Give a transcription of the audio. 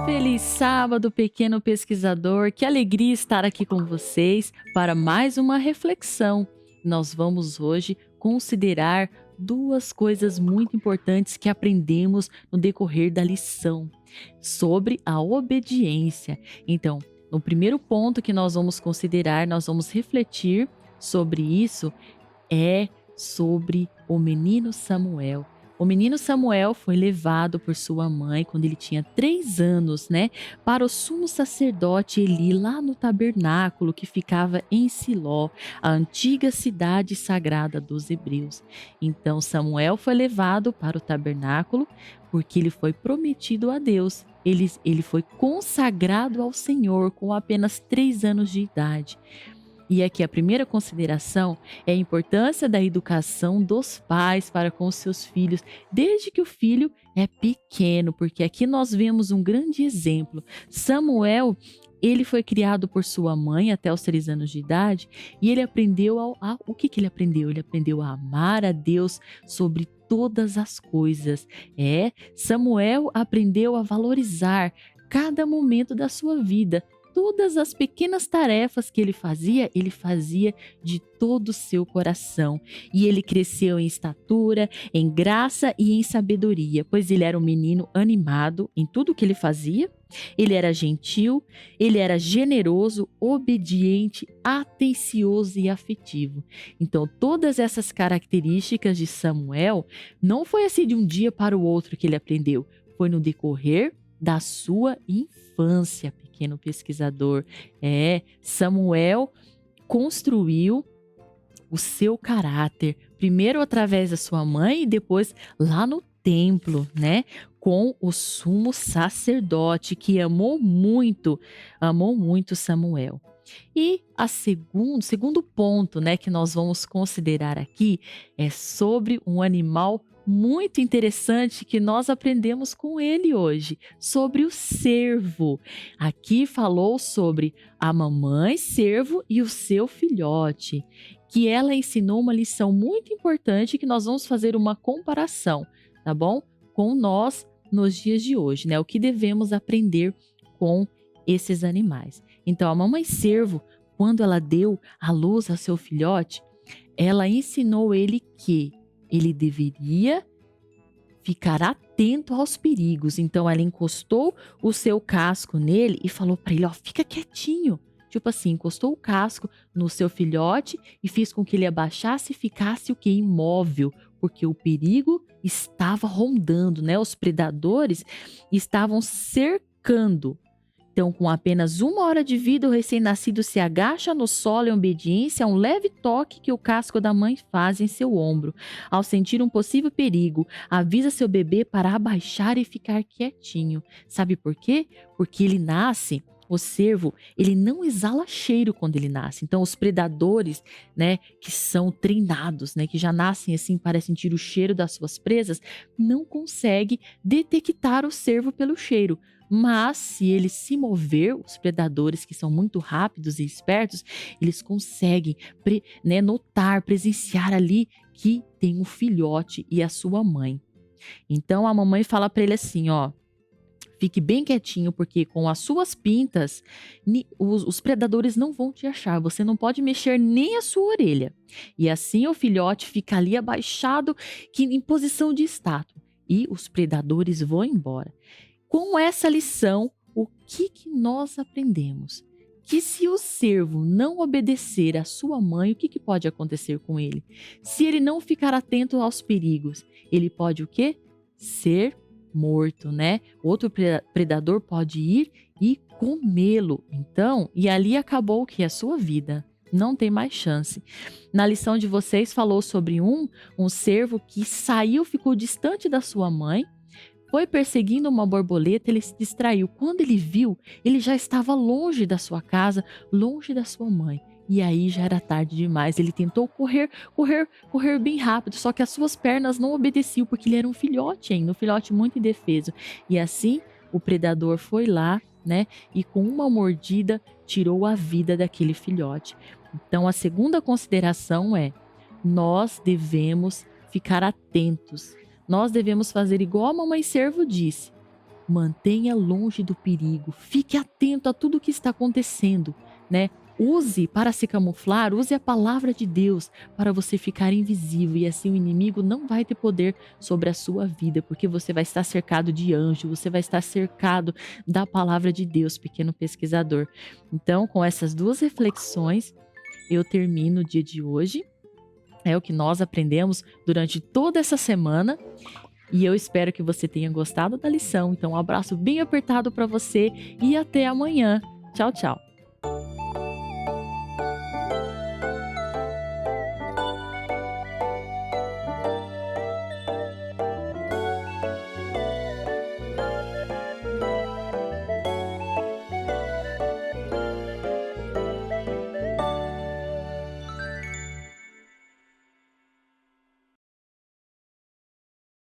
Feliz sábado, pequeno pesquisador. Que alegria estar aqui com vocês para mais uma reflexão. Nós vamos hoje considerar duas coisas muito importantes que aprendemos no decorrer da lição sobre a obediência. Então, no primeiro ponto que nós vamos considerar, nós vamos refletir sobre isso é sobre o menino Samuel. O menino Samuel foi levado por sua mãe quando ele tinha 3 anos, né, para o sumo sacerdote Eli lá no tabernáculo que ficava em Siló, a antiga cidade sagrada dos hebreus. Então Samuel foi levado para o tabernáculo porque ele foi prometido a Deus. Ele foi consagrado ao Senhor com apenas 3 anos de idade. E aqui a primeira consideração é a importância da educação dos pais para com os seus filhos, desde que o filho é pequeno, porque aqui nós vemos um grande exemplo. Samuel, ele foi criado por sua mãe até os 3 anos de idade e ele aprendeu o que ele aprendeu? Ele aprendeu a amar a Deus sobre todas as coisas. Samuel aprendeu a valorizar cada momento da sua vida. Todas as pequenas tarefas que ele fazia de todo o seu coração. E ele cresceu em estatura, em graça e em sabedoria, pois ele era um menino animado em tudo o que ele fazia. Ele era gentil, ele era generoso, obediente, atencioso e afetivo. Então, todas essas características de Samuel não foi assim de um dia para o outro que ele aprendeu, foi no decorrer da sua infância, pequeno pesquisador. Samuel construiu o seu caráter, primeiro através da sua mãe e depois lá no templo, né? Com o sumo sacerdote que amou muito Samuel. E segundo ponto, né, que nós vamos considerar aqui é sobre um animal muito interessante que nós aprendemos com ele hoje, sobre o cervo. Aqui falou sobre a mamãe cervo e o seu filhote, que ela ensinou uma lição muito importante que nós vamos fazer uma comparação, tá bom? Com nós nos dias de hoje, né? O que devemos aprender com esses animais. Então, a mamãe cervo, quando ela deu à luz ao seu filhote, ela ensinou ele que ele deveria ficar atento aos perigos. Então ela encostou o seu casco nele e falou para ele, ó, fica quietinho. Tipo assim, encostou o casco no seu filhote e fez com que ele abaixasse e ficasse o quê? Imóvel, porque o perigo estava rondando, né? Os predadores estavam cercando. Então, com apenas 1 hora de vida, o recém-nascido se agacha no solo em obediência a um leve toque que o casco da mãe faz em seu ombro. Ao sentir um possível perigo, avisa seu bebê para abaixar e ficar quietinho. Sabe por quê? Porque ele nasce, o cervo, ele não exala cheiro quando ele nasce. Então, os predadores, né, que são treinados, né, que já nascem assim para sentir o cheiro das suas presas, não conseguem detectar o cervo pelo cheiro. Mas se ele se mover, os predadores que são muito rápidos e espertos, eles conseguem notar, presenciar ali que tem um filhote e a sua mãe. Então a mamãe fala para ele assim, ó, fique bem quietinho porque com as suas pintas os predadores não vão te achar, você não pode mexer nem a sua orelha. E assim o filhote fica ali abaixado em posição de estátua e os predadores vão embora. Com essa lição, o que nós aprendemos? Que se o cervo não obedecer à sua mãe, o que pode acontecer com ele? Se ele não ficar atento aos perigos, ele pode o quê? Ser morto, né? Outro predador pode ir e comê-lo. Então, e ali acabou o que? A sua vida. Não tem mais chance. Na lição de vocês falou sobre um cervo que saiu, ficou distante da sua mãe, foi perseguindo uma borboleta, ele se distraiu. Quando ele viu, ele já estava longe da sua casa, longe da sua mãe. E aí já era tarde demais. Ele tentou correr bem rápido, só que as suas pernas não obedeciam, porque ele era um filhote ainda, um filhote muito indefeso. E assim, o predador foi lá, né, e com uma mordida tirou a vida daquele filhote. Então, a segunda consideração é: nós devemos ficar atentos. Nós devemos fazer igual a mamãe cervo disse. mantenha longe do perigo, fique atento a tudo o que está acontecendo, né? Use para se camuflar, use a palavra de Deus para você ficar invisível e assim o inimigo não vai ter poder sobre a sua vida, porque você vai estar cercado de anjos, você vai estar cercado da palavra de Deus, pequeno pesquisador. Então, com essas duas reflexões, eu termino o dia de hoje. É o que nós aprendemos durante toda essa semana e eu espero que você tenha gostado da lição. Então, um abraço bem apertado para você e até amanhã. Tchau, tchau.